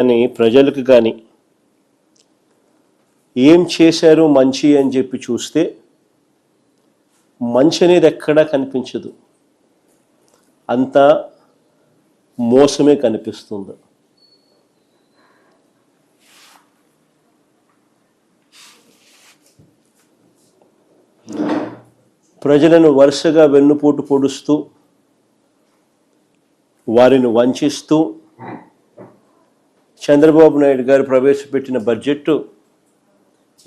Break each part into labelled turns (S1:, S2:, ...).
S1: అని ప్రజలకు కానీ ఏం చేశారు మంచి అని చెప్పి చూస్తే మంచి అనేది ఎక్కడా కనిపించదు, అంతా మోసమే కనిపిస్తుంది. ప్రజలను వరుసగా వెన్నుపోటు పొడుస్తూ వారిని వంచిస్తూ చంద్రబాబు నాయుడు గారు ప్రవేశపెట్టిన బడ్జెట్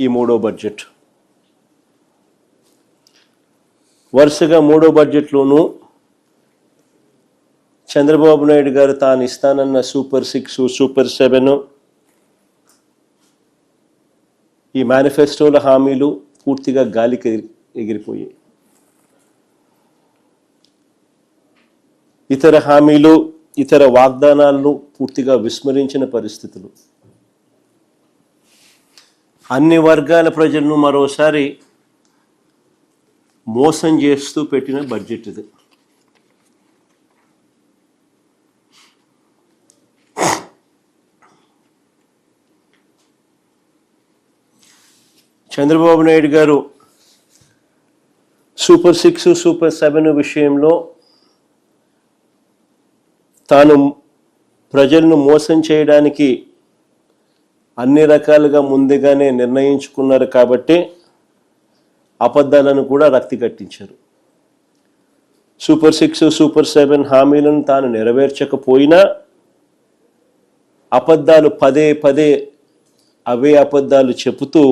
S1: ఈ మూడో బడ్జెట్. వరుసగా మూడో బడ్జెట్లోనూ చంద్రబాబు నాయుడు గారు తాను ఇస్తానన్న సూపర్ 6, సూపర్ 7, ఈ మేనిఫెస్టోల హామీలు పూర్తిగా గాలికి ఎగిరిపోయాయి. ఇతర హామీలు, ఇతర వాగ్దానాలను పూర్తిగా విస్మరించిన పరిస్థితులు. అన్ని వర్గాల ప్రజలను మరోసారి మోసం చేస్తూ పెట్టిన బడ్జెట్ ఇది. చంద్రబాబు నాయుడు గారు సూపర్ 6, సూపర్ 7 విషయంలో తాను ప్రజలను మోసం చేయడానికి అన్ని రకాలుగా ముందుగానే నిర్ణయించుకున్నారు కాబట్టి అబద్ధాలను కూడా రక్తి కట్టించారు. సూపర్ 6, సూపర్ 7 హామీలను తాను నెరవేర్చకపోయినా అబద్ధాలు పదే పదే అవే అబద్ధాలు చెబుతూ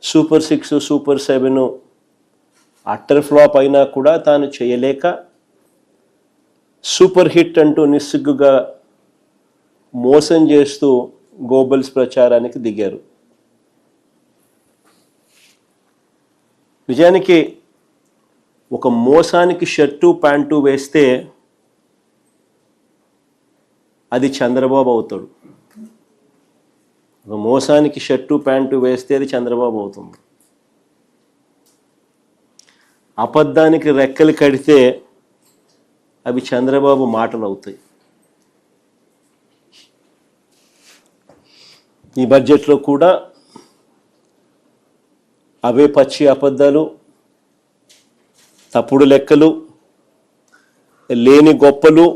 S1: సూపర్ 6, సూపర్ 7 అట్టర్ ఫ్లాప్ అయినా కూడా తాను చేయలేక సూపర్ హిట్ అంటూ నిస్సిగ్గుగా మోసం చేస్తూ గోబల్స్ ప్రచారానికి దిగారు. నిజానికి ఒక మోసానికి షర్టు ప్యాంటు వేస్తే అది చంద్రబాబు అవుతాడు. ఒక మోసానికి షర్టు ప్యాంటు వేస్తే అది చంద్రబాబు అవుతుంది. అబద్ధానికి రెక్కలు కడితే అవి చంద్రబాబు మాటలు అవుతాయి. ఈ బడ్జెట్లో కూడా అవే పచ్చి అబద్ధాలు, తప్పుడు లెక్కలు, లేని గొప్పలు,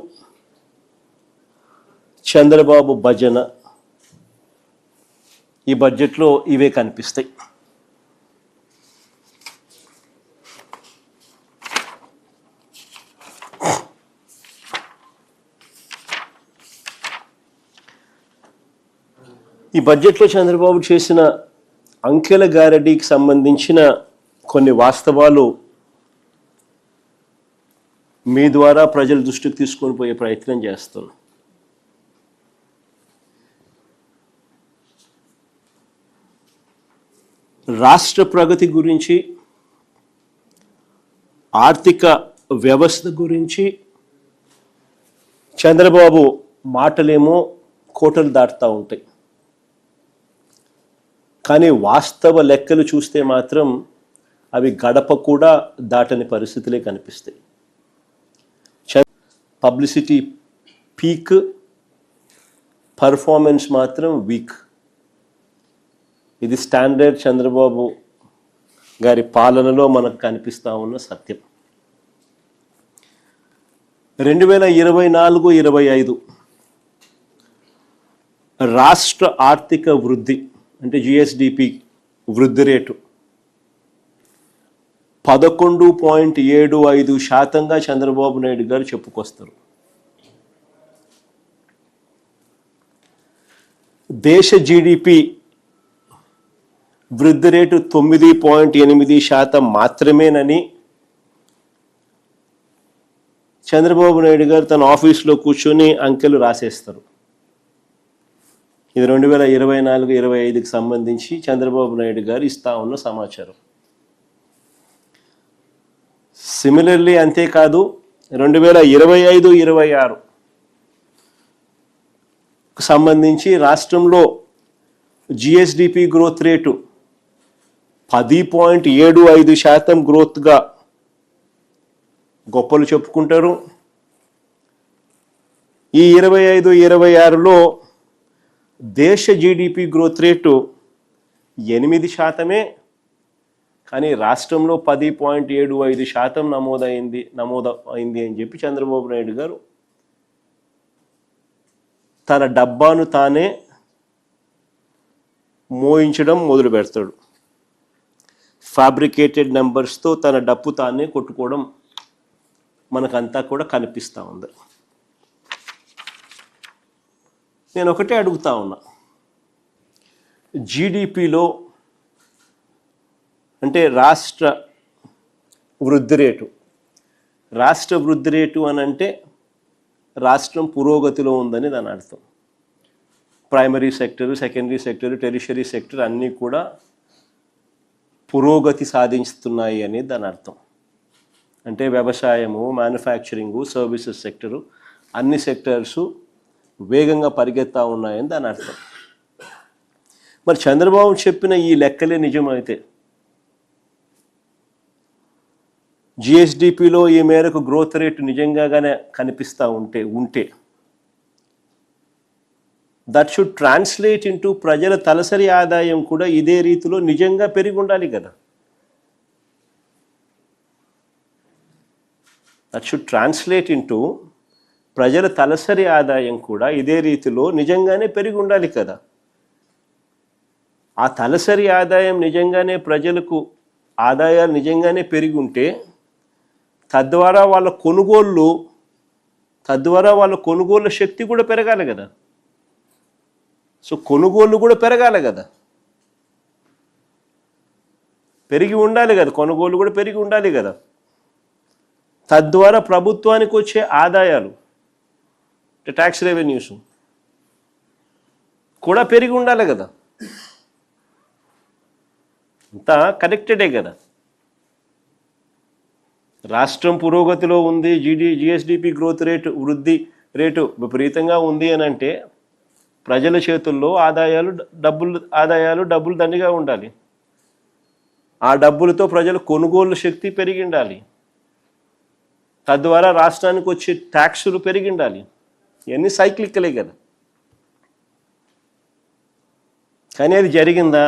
S1: చంద్రబాబు భజన ఈ బడ్జెట్లో ఇవే కనిపిస్తాయి. ఈ బడ్జెట్లో చంద్రబాబు చేసిన అంకెల గారడీకి సంబంధించిన కొన్ని వాస్తవాలు మీ ద్వారా ప్రజల దృష్టికి తీసుకొని పోయే ప్రయత్నం చేస్తున్నాను. రాష్ట్ర ప్రగతి గురించి, ఆర్థిక వ్యవస్థ గురించి చంద్రబాబు మాటలేమో కోటలు దాటుతూ ఉంటాయి, కానీ వాస్తవ లెక్కలు చూస్తే మాత్రం అవి గడప కూడా దాటని పరిస్థితులే కనిపిస్తాయి. పబ్లిసిటీ పీక్, పర్ఫార్మెన్స్ మాత్రం వీక్. ఇది స్టాండర్డ్ చంద్రబాబు గారి పాలనలో మనకు కనిపిస్తూ ఉన్న సత్యం. 2024-25 రాష్ట్ర ఆర్థిక వృద్ధి అంటే జిఎస్డిపి వృద్ధి రేటు 11.75% చంద్రబాబు నాయుడు గారు చెప్పుకొస్తారు. దేశ జీడిపి వృద్ధి రేటు 9.8% మాత్రమేనని చంద్రబాబు నాయుడు గారు తన ఆఫీస్లో కూర్చొని అంకెలు రాసేస్తారు. ఇది 2024-25కి సంబంధించి చంద్రబాబు నాయుడు గారు ఇస్తా ఉన్న సమాచారం. సిమిలర్లీ అంతేకాదు 2025-26 సంబంధించి రాష్ట్రంలో జిఎస్డిపి గ్రోత్ రేటు 10.75% గ్రోత్గా గొప్పలు చెప్పుకుంటారు. ఈ 25-26లో దేశ జీడిపి గ్రోత్ రేటు 8%, కానీ రాష్ట్రంలో 10.75% నమోదైంది అని చెప్పి చంద్రబాబు నాయుడు గారు తన డబ్బాను తానే మోయించడం మొదలు పెడతాడు. ఫ్యాబ్రికేటెడ్ నెంబర్స్తో తన డప్పు తానే కొట్టుకోవడం మనకంతా కూడా కనిపిస్తూ ఉంది. నేను ఒకటే అడుగుతా ఉన్నా, జీడిపిలో అంటే రాష్ట్ర వృద్ధి రేటు అని అంటే రాష్ట్రం పురోగతిలో ఉందని దాని అర్థం. Primary sector, secondary sector, tertiary sector అన్నీ కూడా పురోగతి సాధిస్తున్నాయి అనేది దాని అర్థం. అంటే వ్యవసాయము, మ్యానుఫ్యాక్చరింగు, సర్వీసెస్ సెక్టరు అన్ని సెక్టర్సు వేగంగా పరిగెత్తా ఉన్నాయని దాని అర్థం. మరి చంద్రబాబు చెప్పిన ఈ లెక్కలే నిజమైతే జిఎస్డిపిలో ఈ మేరకు గ్రోత్ రేటు నిజంగానే కనిపిస్తూ ఉంటే దట్ షుడ్ ట్రాన్స్లేట్ ఇంటూ ప్రజల తలసరి ఆదాయం కూడా ఇదే రీతిలో నిజంగా పెరిగి ఉండాలి కదా. దట్ షుడ్ ట్రాన్స్లేట్ ఇంటూ ప్రజల తలసరి ఆదాయం కూడా ఇదే రీతిలో నిజంగానే పెరిగి ఉండాలి కదా. ఆ తలసరి ఆదాయం నిజంగానే ప్రజలకు ఆదాయాలు నిజంగానే పెరిగి ఉంటే తద్వారా వాళ్ళ కొనుగోళ్ళ శక్తి కూడా పెరగాలి కదా. సో కొనుగోళ్ళు కూడా పెరగాలి కదా, పెరిగి ఉండాలి కదా, కొనుగోలు కూడా పెరిగి ఉండాలి కదా. తద్వారా ప్రభుత్వానికి వచ్చే ఆదాయాలు, ట్యాక్స్ రెవెన్యూస్ కూడా పెరిగి ఉండాలి కదా. అంతా కనెక్టెడే కదా. రాష్ట్రం పురోగతిలో ఉంది, జిఎస్డిపి గ్రోత్ రేటు, వృద్ధి రేటు విపరీతంగా ఉంది అని అంటే ప్రజల చేతుల్లో డబ్బులు దండిగా ఉండాలి. ఆ డబ్బులతో ప్రజల కొనుగోలు శక్తి పెరిగి ఉండాలి. తద్వారా రాష్ట్రానికి వచ్చే ట్యాక్సులు పెరిగి ఉండాలి. ఇవన్నీ సైక్లికలే కదా. కానీ అది జరిగిందా,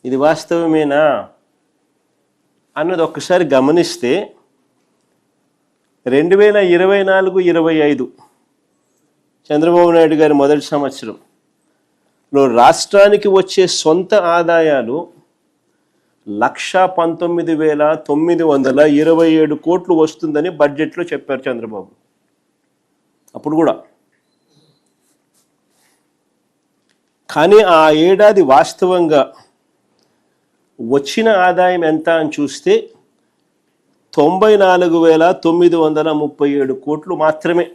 S1: ఇది వాస్తవమేనా అన్నది ఒక్కసారి గమనిస్తే 2024-25 చంద్రబాబు నాయుడు గారి మొదటి సంవత్సరంలో రాష్ట్రానికి వచ్చే సొంత ఆదాయాలు 119,927 కోట్లు వస్తుందని బడ్జెట్లో చెప్పారు చంద్రబాబు. అప్పుడు కూడా కానీ ఆ ఏడాది వాస్తవంగా వచ్చిన ఆదాయం ఎంత అని చూస్తే 94,937 కోట్లు మాత్రమే.